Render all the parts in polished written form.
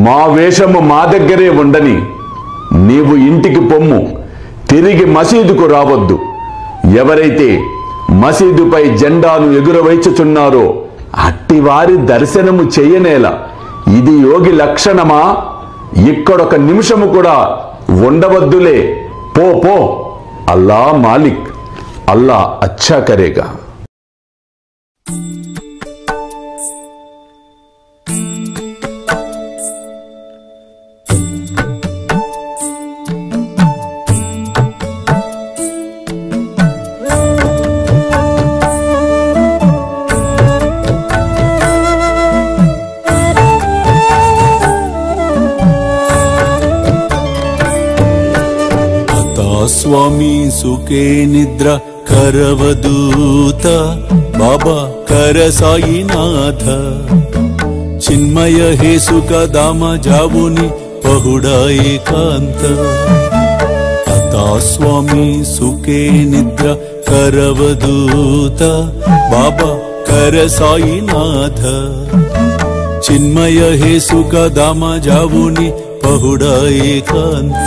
మా వేషము మా దగ్గరే ఉండని, నీవు ఇంటికి పొమ్ము, తిరిగి మసీదుకు రావద్దు. ఎవరైతే మసీదుపై జెండాను ఎగురవైచుచున్నారో అట్టివారి దర్శనము చెయ్యనేలా. ఇది యోగి లక్షణమా? ఇక్కడొక నిమిషము కూడా ఉండవద్దులే. పో పో. అల్లా మాలిక్, అల్లా అచ్చా కరేగా. स्वामी सुखे निद्रा करवदूत बाबा कर साईनाथ चिन्मय हे सुख दाम जावुनि पहुडा एकांत अता स्वामी सुखे निद्रा करवदूत बाबा कर साईनाथ चिन्मय हे सुख दाम जावुनि पहुडा एकांत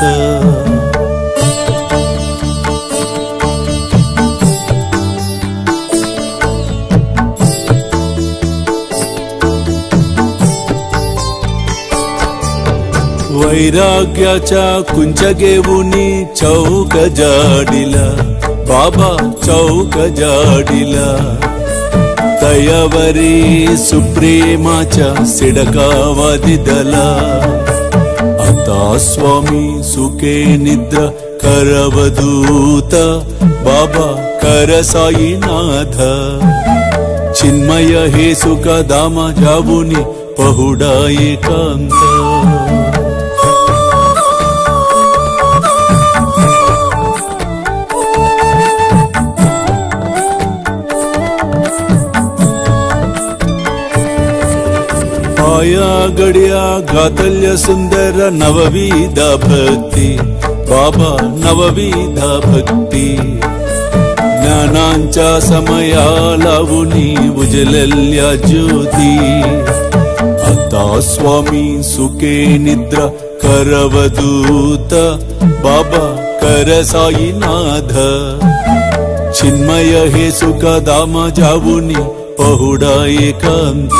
वैराग्याच्या कुंचगेवुनी चौक जाडिला बाबा चौक जाडिला दयावरी सुप्रेमाच्या सिडकावादिदला आता स्वामी सुखे निद्रा करवदूत बाबा कर साईनाथ चिन्मय हे सुख दाम जावुनि पहुडा एकांत आया गड्या गातल्य सुंदर नवविध भक्ति बाबा नवविध भक्ति ज्ञानांच्या समया लावुनी उजलल्या ज्योती आता स्वामी सुखे निद्रा करवदूत बाबा कर साईनाथ चिन्मय हे सुख दाम जावुनि पहुडा एकांत